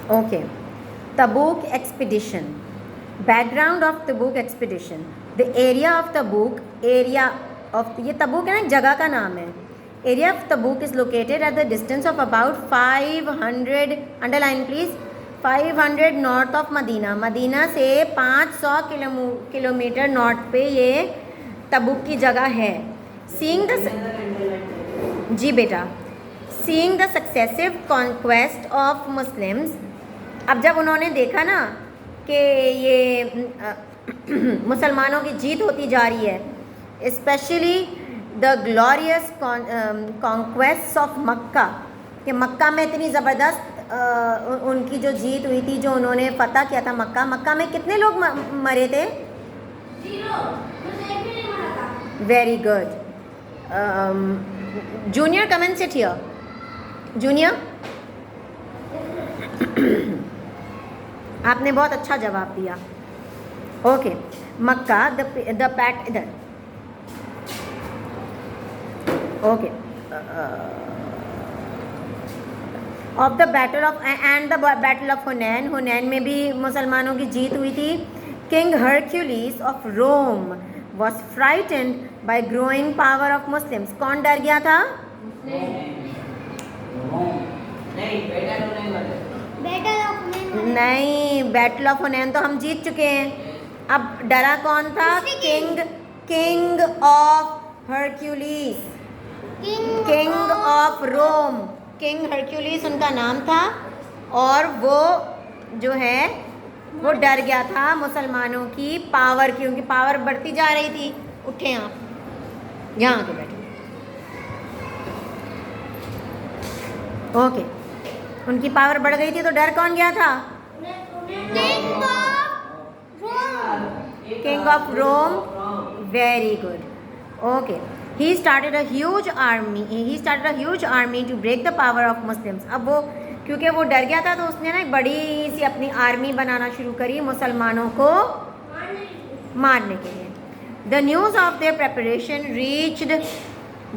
Okay. Tabuk expedition. Background of Tabuk expedition. The area of Tabuk, ये तबूक है ना, जगह का नाम है. Area of Tabuk is located at the distance of about 500, underline please, 500 north of Medina. Medina से 500 kilometre north पे ये तबूक की जगह है. Seeing the, जी बेटा, seeing the successive conquest of Muslims. अब जब उन्होंने देखा ना कि ये मुसलमानों की जीत होती जा रही है, specially the glorious conquest of Mecca, कि मक्का में इतनी ज़बरदस्त उनकी जो जीत हुई थी, जो उन्होंने फतह किया था मक्का में कितने लोग मरे थे? 0. Very good. Junior come and sit here. Junior, आपने बहुत अच्छा जवाब दिया. ओके. मक्का द पैट इधर. Okay. Of the battle of and the battle of Hunain. Hunain में भी मुसलमानों की जीत हुई थी. King Hercules of Rome was frightened by growing power of Muslims. कौन डर गया था? नहीं, बैटल ऑफ हुनैन तो हम जीत चुके हैं. अब डरा कौन था? King of Hercules, king of Rome. King Hercules उनका नाम था, और वो जो है वो डर गया था मुसलमानों की पावर की. उनकी पावर बढ़ती जा रही थी. उठे आप, यहाँ आके बैठे. ओके. उनकी पावर बढ़ गई थी तो डर कौन गया था? King of Rome. Very good. Okay. He started a huge army to break the power of Muslims. अब वो क्योंकि वो डर गया था तो उसने ना एक बड़ी सी अपनी आर्मी बनाना शुरू करी मुसलमानों को मारने के लिए. The news of their preparation reached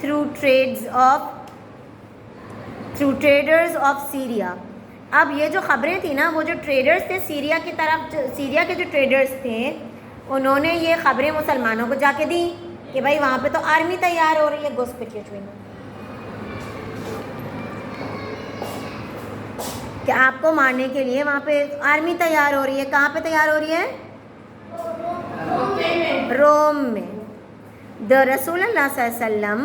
through traders of Syria. अब ये जो खबरें थी ना, वो जो ट्रेडर्स थे सीरिया की तरफ, सीरिया के जो ट्रेडर्स थे, उन्होंने ये खबरें मुसलमानों को जाके दी कि भाई वहाँ पे तो आर्मी तैयार हो रही है. घुसपैठ कि आपको मारने के लिए वहाँ पे आर्मी तैयार हो रही है. कहाँ पे तैयार हो रही है? रोम में. द रसूलुल्लाह सल्लल्लाहु अलैहि वसल्लम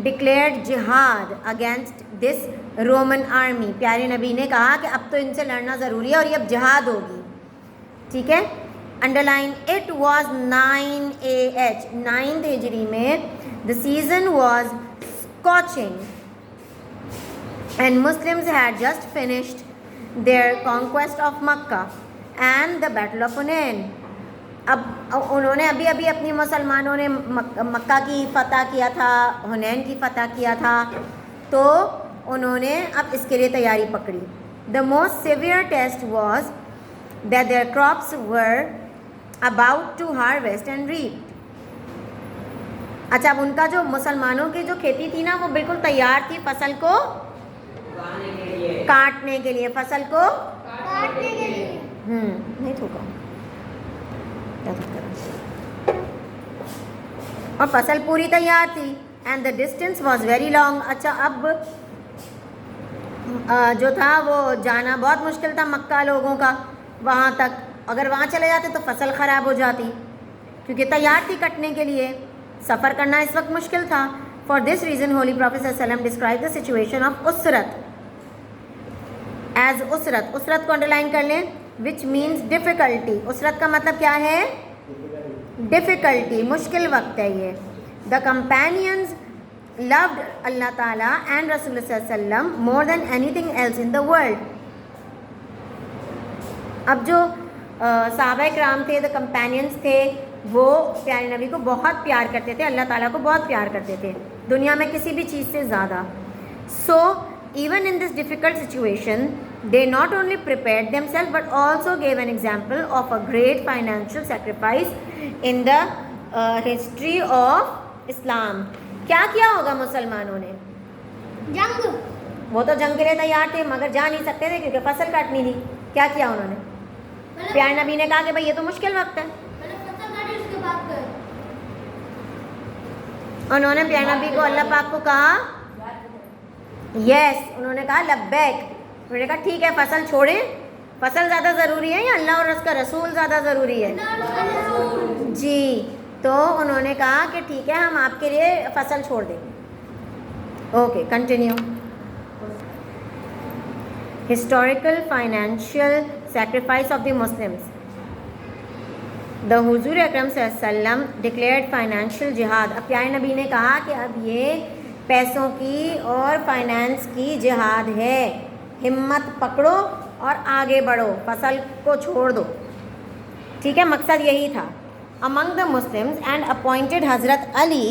डिक्लेयर्ड जिहाद अगेंस्ट दिस रोमन आर्मी. प्यारे नबी ने कहा कि अब तो इनसे लड़ना ज़रूरी है और ये अब जिहाद होगी. ठीक है. Underline, it was 9 AH, 9th हिजरी में. The season was scorching and Muslims had just finished their conquest of Mecca and the battle of Hunain. अब उन्होंने अभी अभी अपनी मुसलमानों ने मक्का की फतह किया था, हुनैन की फतह किया था, तो उन्होंने अब इसके लिए तैयारी पकड़ी. The most severe test was that their crops were about to harvest and reap. अच्छा, अब उनका जो मुसलमानों की जो खेती थी ना, वो बिल्कुल तैयार थी फसल को काटने के लिए. फसल को काटने के लिए. नहीं थूका और फसल पूरी तैयार थी. And the distance was very long. अच्छा, अब जो था वो जाना बहुत मुश्किल था मक्का लोगों का वहाँ तक. अगर वहाँ चले जाते तो फसल ख़राब हो जाती, क्योंकि तैयार थी कटने के लिए. सफ़र करना इस वक्त मुश्किल था. For this reason holy prophet सल्लल्लाहु अलैहि वसल्लम डिस्क्राइब द सिचुएशन ऑफ उसरत एज उसरत. उसरत को अंडरलाइन कर लें, विच मीन्स डिफ़िकल्टी. उसरत का मतलब क्या है? डिफ़िकल्टी, मुश्किल वक्त है ये. The companions loved Allah Ta'ala and Rasulullah Sallallahu Alaihi Wasallam more than anything else in the world. अब जो सहाबा किराम थे, द कंपेनियंस थे, वो प्यारे नबी को बहुत प्यार करते थे, अल्लाह ताला को बहुत प्यार करते थे, दुनिया में किसी भी चीज़ से ज़्यादा. सो even in this difficult situation, they not only prepared themselves but also gave an example of a great financial sacrifice in the history of Islam. क्या किया होगा मुसलमानों ने? वो तो जंग के लिए तैयार थे मगर जा नहीं सकते थे क्योंकि फसल काटनी थी। क्या किया उन्होंने? प्यारे नबी ने कहा कि भाई ये तो मुश्किल वक्त है। उन्होंने प्यारे नबी को, अल्लाह पाक को कहा यस, उन्होंने कहा लब्बैक। उन्होंने कहा ठीक है फसल छोड़ें, फसल ज़्यादा ज़रूरी है या अल्लाह और उसका रसूल ज़्यादा ज़रूरी है? जी। तो उन्होंने कहा कि ठीक है हम आपके लिए फसल छोड़ देंगे। Okay, continue. Historical financial sacrifice of the Muslims. The हुजूर अकरम सल्लल्लाहु अलैहि वसल्लम declared financial jihad. अब प्यारे नबी ने कहा कि अब ये पैसों की और फाइनेंस की जिहाद है, हिम्मत पकड़ो और आगे बढ़ो, फसल को छोड़ दो। ठीक है, मकसद यही था। Among the Muslims and appointed Hazrat Ali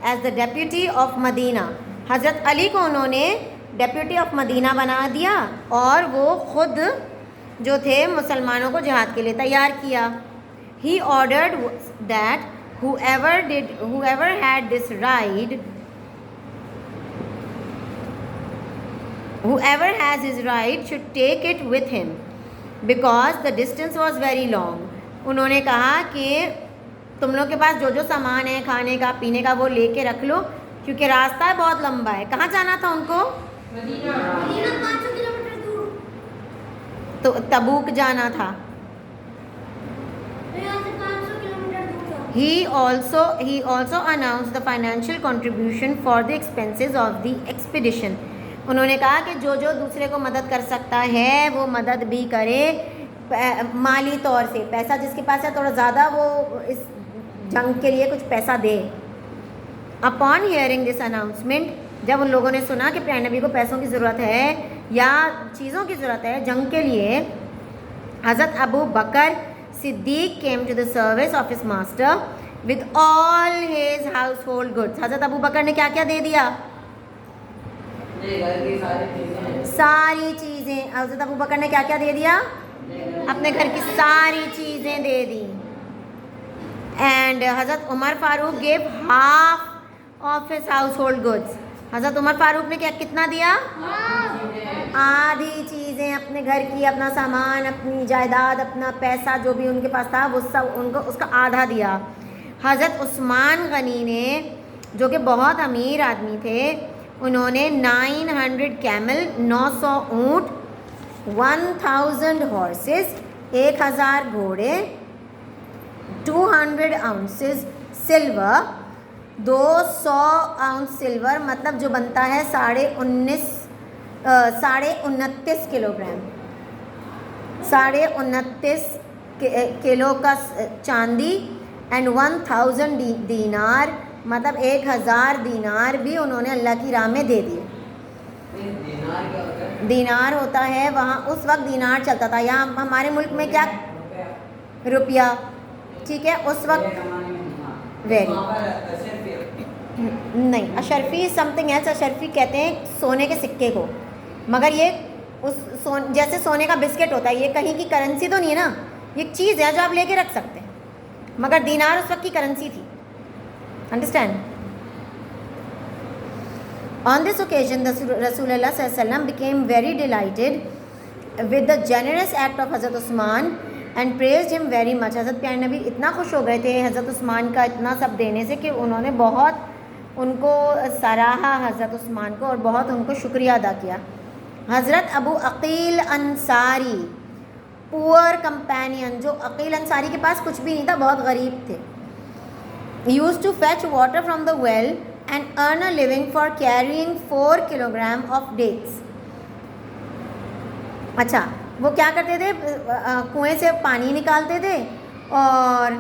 as the deputy of Medina. Hazrat Ali को उन्होंने डेप्यूटी ऑफ मदीना बना दिया और वो खुद जो थे मुसलमानों को जिहाद के लिए तैयार किया। He ordered that whoever had this right, whoever has his right should take it with him because the distance was very long. उन्होंने कहा कि तुम लोग के पास जो जो सामान है खाने का पीने का वो लेके रख लो क्योंकि रास्ता बहुत लंबा है। कहाँ जाना था उनको? मदीना 500 किलोमीटर दूर, तो तबूक जाना था। He also announced the financial contribution for the expenses of the expedition. उन्होंने कहा कि जो जो दूसरे को मदद कर सकता है वो मदद भी करे, माली तौर से। पैसा जिसके पास है थोड़ा ज़्यादा वो इस जंग के लिए कुछ पैसा दे। अपॉन हियरिंग दिस अनाउंसमेंट, जब उन लोगों ने सुना कि प्यारे नबी को पैसों की ज़रूरत है या चीज़ों की ज़रूरत है जंग के लिए, हज़रत Abu Bakr Siddiq came to the service of his master with all his household goods. हज़रत अबू बकर ने क्या क्या दे दिया? सारी चीज़ें। हज़रत अबू बकर ने क्या क्या दे दिया? अपने घर की सारी चीज़ें दे दी। And Hazrat Umar Farooq gave half of his household goods. Hazrat Umar Farooq ने क्या कितना दिया? आधी चीज़ें अपने घर की, अपना सामान, अपनी जायदाद, अपना पैसा जो भी उनके पास था वो सब उनको उसका आधा दिया। हज़रत उस्मान गनी ने जो कि बहुत अमीर आदमी थे, उन्होंने 900 कैमल 900 ऊँट, 1000 हॉर्सेस 1000 घोड़े, 200 आउंसेस सिल्वर, 200 आउंस सिल्वर मतलब जो बनता है 29.29 किलोग्राम, 29.5 किलो का चांदी, एंड 1000 दीनार मतलब 1000 दीनार भी उन्होंने अल्लाह की राह में दे दिए। दीनार होता है वहाँ उस वक्त दीनार चलता था, यहाँ हमारे मुल्क में क्या रुपया, ठीक है उस वक्त नहीं, अशरफी समथिंग एल्स। अशरफी कहते हैं सोने के सिक्के को, मगर ये जैसे सोने का बिस्किट होता है, ये कहीं की करेंसी तो नहीं है ना, ये एक चीज़ है जो आप लेके रख सकते हैं, मगर दीनार उस वक्त की करेंसी थी। अंडरस्टैंड? ऑन दिस ओकेजन रसूलुल्लाह सल्लल्लाहु अलैहि वसल्लम became very delighted with the generous act of हज़रत Usman and praised him very much. हज़रत प्यारे नबी इतना खुश हो गए थे हज़रत उस्मान का इतना सब देने से कि उन्होंने बहुत उनको सराहा हज़रत उस्मान को और बहुत उनको शुक्रिया अदा किया। हज़रत अबू अकील अंसारी, पुअर कंपेनियन, जो अकील अंसारी के पास कुछ भी नहीं था, बहुत गरीब थे, used to fetch water from the well and earn a living for carrying 4 kilogram of dates. अच्छा, वो क्या करते थे? कुएं से पानी निकालते थे और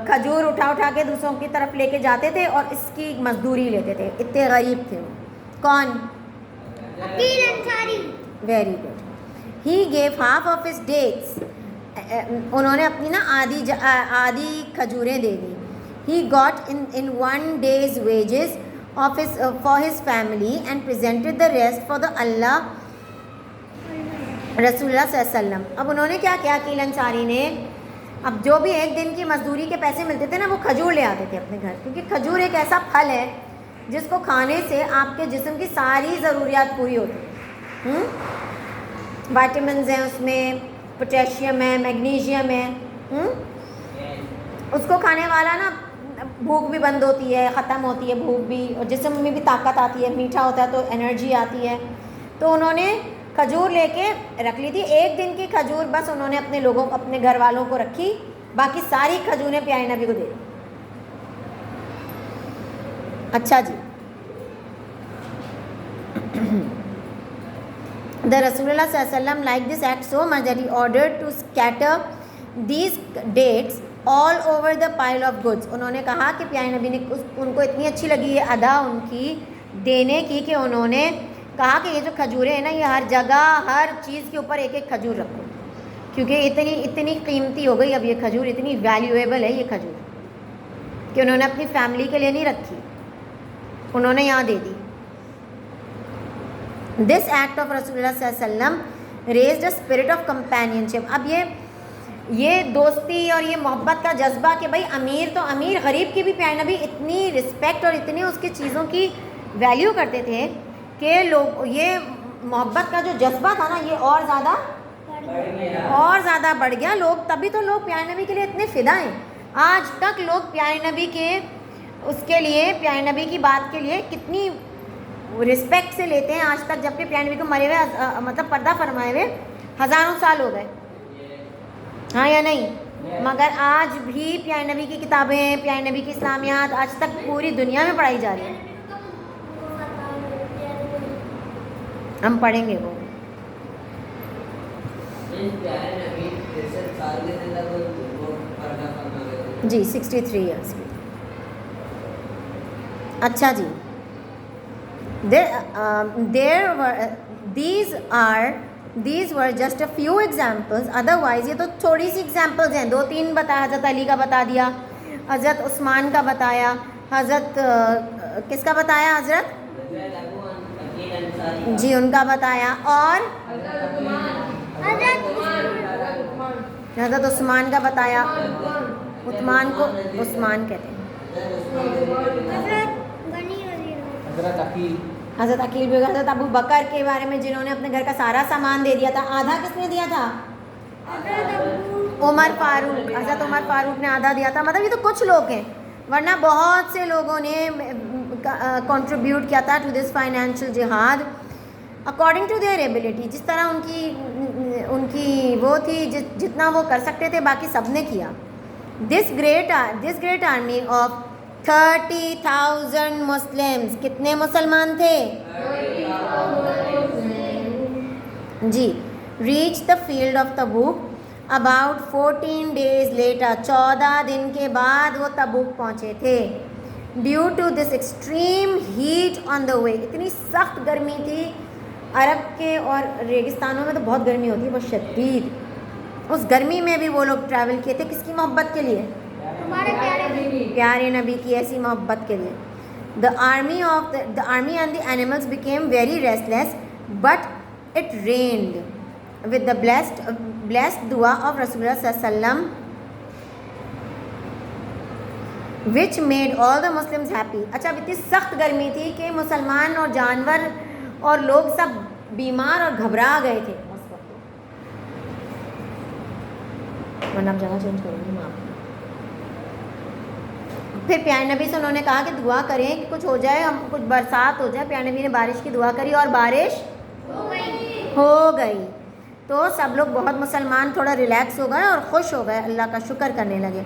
खजूर उठा उठा के दूसरों की तरफ लेके जाते थे और इसकी मजदूरी लेते थे। इतने गरीब थे वो। कौन? Aqeel Ansari. Very good. He gave half of his dates. उन्होंने अपनी ना आधी खजूरें दे दी। He got in 1 day's wages of his for his family and presented the rest for the Allah रसूलुल्लाह सल्लल्लाहु अलैहि वसल्लम। अब उन्होंने क्या किया अकील अंसारी ने? अब जो भी एक दिन की मजदूरी के पैसे मिलते थे ना, वो खजूर ले आते थे अपने घर, क्योंकि खजूर एक ऐसा फल है जिसको खाने से आपके जिस्म की सारी ज़रूरियात पूरी होती है। विटामिन्स हैं उसमें, पोटेशियम है, मैग्नीशियम है। उसको खाने वाला ना भूख भी बंद होती है, ख़त्म होती है भूख भी, और जिस्म में भी ताकत आती है, मीठा होता है तो एनर्जी आती है। तो उन्होंने खजूर लेके रख ली थी, एक दिन की खजूर बस उन्होंने अपने लोगों को, अपने घर वालों को रखी, बाकी सारी खजूरें प्यारे नबी को दे दी। अच्छा जी, The Rasulullah sallallahu alaihi wasallam liked this act so much that he ordered to scatter these dates all over the pile of goods. उन्होंने कहा कि प्यारे नबी ने उनको इतनी अच्छी लगी ये अदा उनकी देने की कि उन्होंने कहा कि ये जो खजूरें हैं ना, ये हर जगह हर चीज़ के ऊपर एक एक खजूर रखो, क्योंकि इतनी कीमती हो गई अब ये खजूर, इतनी वैल्यूएबल है ये खजूर कि उन्होंने अपनी फैमिली के लिए नहीं रखी, उन्होंने यहाँ दे दी। दिस एक्ट ऑफ रसूलुल्लाह सल्लल्लाहु अलैहि वसल्लम raised a spirit of companionship. अब ये दोस्ती और ये मोहब्बत का जज्बा कि भाई अमीर तो अमीर, गरीब की भी प्यारे नबी इतनी रिस्पेक्ट और इतनी उसकी चीज़ों की वैल्यू करते थे कि लोग, ये मोहब्बत का जो जज्बा था ना, ये और ज़्यादा बढ़ गया। लोग तभी तो लोग प्यारे नबी के लिए इतने फ़िदा हैं। आज तक लोग प्यारे नबी के उसके लिए, प्यारे नबी की बात के लिए कितनी रिस्पेक्ट से लेते हैं आज तक, जबकि प्यारे नबी को मरे हुए मतलब पर्दा फरमाए हुए हज़ारों साल हो गए, हाँ या नहीं? मगर आज भी प्यारे नबी की किताबें, प्यारे नबी की इस्लामियात आज तक पूरी दुनिया में पढ़ाई जा रही है। हम पढ़ेंगे वो। जी 63 ईयर्स की। अच्छा जी, these were just a few examples, otherwise ये तो थोड़ी सी examples हैं, 2-3 बताया, हज़रत अली का बता दिया, हज़रत उस्मान का बताया, हज़रत किसका बताया, हज़रत जी उनका बताया, और हज़रत उस्मान का बताया। उस्मान को उस्मान कहते हैं, हज़रत अकील भी, हज़रत अबू बकर के बारे में जिन्होंने अपने घर का सारा सामान दे दिया था। आधा किसने दिया था? उमर फारूक, हज़रत उमर फारूक ने आधा दिया था। मतलब ये तो कुछ लोग हैं, वरना बहुत से लोगों ने कंट्रीब्यूट किया था टू दिस फाइनेंशियल जिहाद अकॉर्डिंग टू देयर एबिलिटी। जिस तरह उनकी वो थी, जितना वो कर सकते थे, बाकी सब ने किया। This great army of 30,000 Muslims, कितने मुसलमान थे? जी, reach the field of Tabuk about 14 days later, 14 दिन के बाद वो तबूक पहुँचे थे। Due to this extreme heat on the way, इतनी सख्त गर्मी थी। अरब के और रेगिस्तानों में तो बहुत गर्मी होती है, बहुत शदीद। उस गर्मी में भी वो लोग ट्रैवल किए थे, किसकी मोहब्बत के लिए? प्यारे नबी की ऐसी मोहब्बत के लिए। The army and the animals became very restless, but it rained with the blessed दुआ ऑफ रसूलुल्लाह सल्लल्लाहु अलैहि वसल्लम which made all the Muslims happy. अच्छा, अब इतनी सख्त गर्मी थी कि मुसलमान और जानवर और लोग सब बीमार और घबरा गए थे उस वक्त। वरना आप जगह चेंज करूँगी मैं आपको। फिर प्यारे नबी से उन्होंने कहा कि दुआ करें कि कुछ हो जाए, हम कुछ बरसात हो जाए। प्यारे नबी ने बारिश की दुआ करी और बारिश हो गई। तो सब लोग, बहुत मुसलमान थोड़ा रिलैक्स हो गए और खुश हो गए, अल्लाह का शुक्र करने लगे।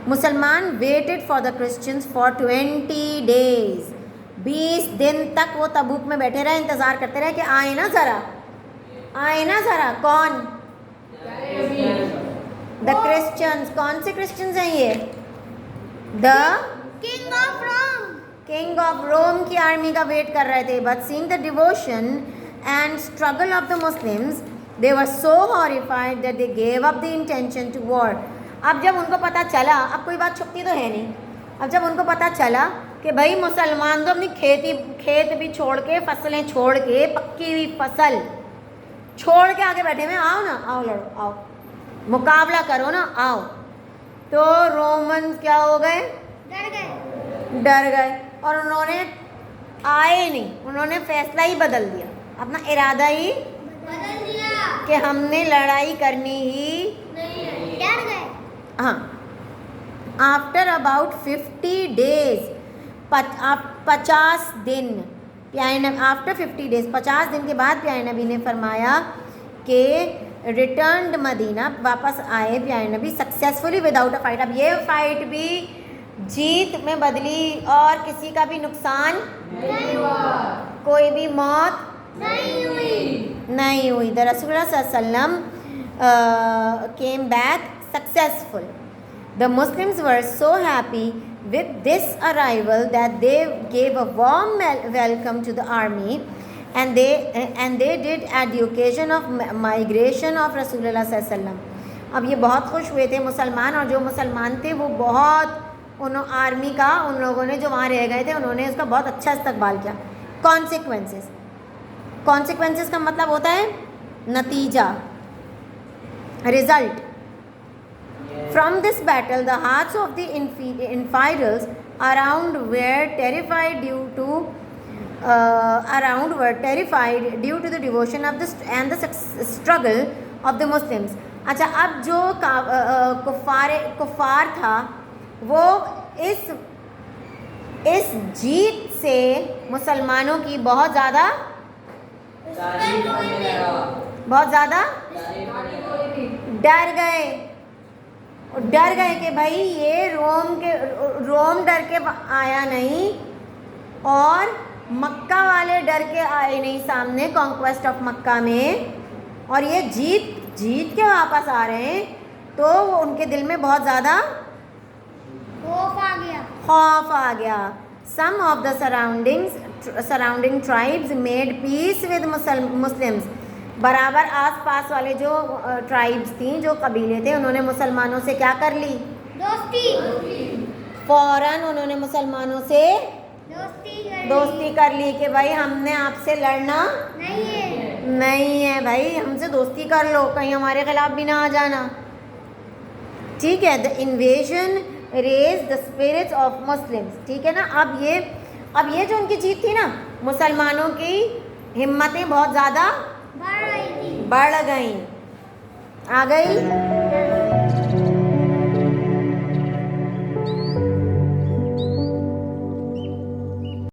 मुसलमान waited for the Christians for 20 days, 20 दिन तक वो तबूक में बैठे रहे, इंतज़ार करते रहे कि आए ना ज़रा। कौन? The Christians. कौन से क्रिश्चियंस हैं ये? द किंग ऑफ रोम की आर्मी का वेट कर रहे थे। But seeing the devotion and struggle of the Muslims, they were so horrified that they gave up the intention to war. अब जब उनको पता चला, अब कोई बात छुपती तो है नहीं, अब जब उनको पता चला कि भाई मुसलमान तो अपनी खेत भी छोड़ के, फसलें छोड़ के, पक्की हुई फसल छोड़ के आगे बैठे हुए, आओ ना, आओ लड़ो, आओ मुकाबला करो ना, आओ। तो रोमन्स क्या हो गए? डर गए। और उन्होंने आए नहीं, उन्होंने फैसला ही बदल दिया, अपना इरादा ही बदल दिया कि हमने लड़ाई करनी ही नहीं है, डर गए। हाँ। आफ्टर अबाउट 50 डेज, 50 दिन, प्यारे नबी आफ्टर 50 डेज, 50 दिन के बाद प्यारे नबी ने फरमाया कि रिटर्न्ड मदीना, वापस आए प्यारे नबी सक्सेसफुली विदाउट अ फाइट। अब ये फाइट भी जीत में बदली और किसी का भी नुकसान नहीं हुआ, कोई भी मौत नहीं हुई। नहीं हुई। द रसूलुल्लाह सल्लल्लाहु अलैहि वसल्लम came back successful. The Muslims were so happy with this arrival that they gave a warm welcome to the army, and they did at the occasion of migration of Rasulullah sallallahu alaihi wasallam. अब ये बहुत खुश हुए थे मुसलमान, और जो मुसलमान थे वो बहुत उन आर्मी का, उन लोगों ने जो वहाँ रह गए थे उन्होंने उसका बहुत अच्छा इस्तकबाल किया। कॉन्सिक्वेंसेस का मतलब होता है नतीजा, result. From this battle, the hearts of the infidels around were terrified due to the devotion of and the struggle of the Muslims. अच्छा, अब जो कुफार था वो इस जीत से मुसलमानों की बहुत ज़्यादा डर गए कि भाई ये रोम डर के आया नहीं और मक्का वाले डर के आए नहीं सामने कॉन्क्वेस्ट ऑफ मक्का में, और ये जीत के वापस आ रहे हैं, तो उनके दिल में बहुत ज़्यादा खौफ आ गया। Some of the surrounding tribes made peace with Muslims. बराबर आस-पास वाले जो ट्राइब्स थी, जो कबीले थे, उन्होंने मुसलमानों से क्या कर ली? दोस्ती। फौरन उन्होंने मुसलमानों से दोस्ती कर ली कि भाई हमने आपसे लड़ना नहीं है भाई, हमसे दोस्ती कर लो, कहीं हमारे खिलाफ भी ना आ जाना। ठीक है। The invasion raise the spirits of Muslims. ठीक है ना। अब ये जो उनकी जीत थी ना, मुसलमानों की हिम्मतें बहुत ज़्यादा बढ़ गई, आ गई।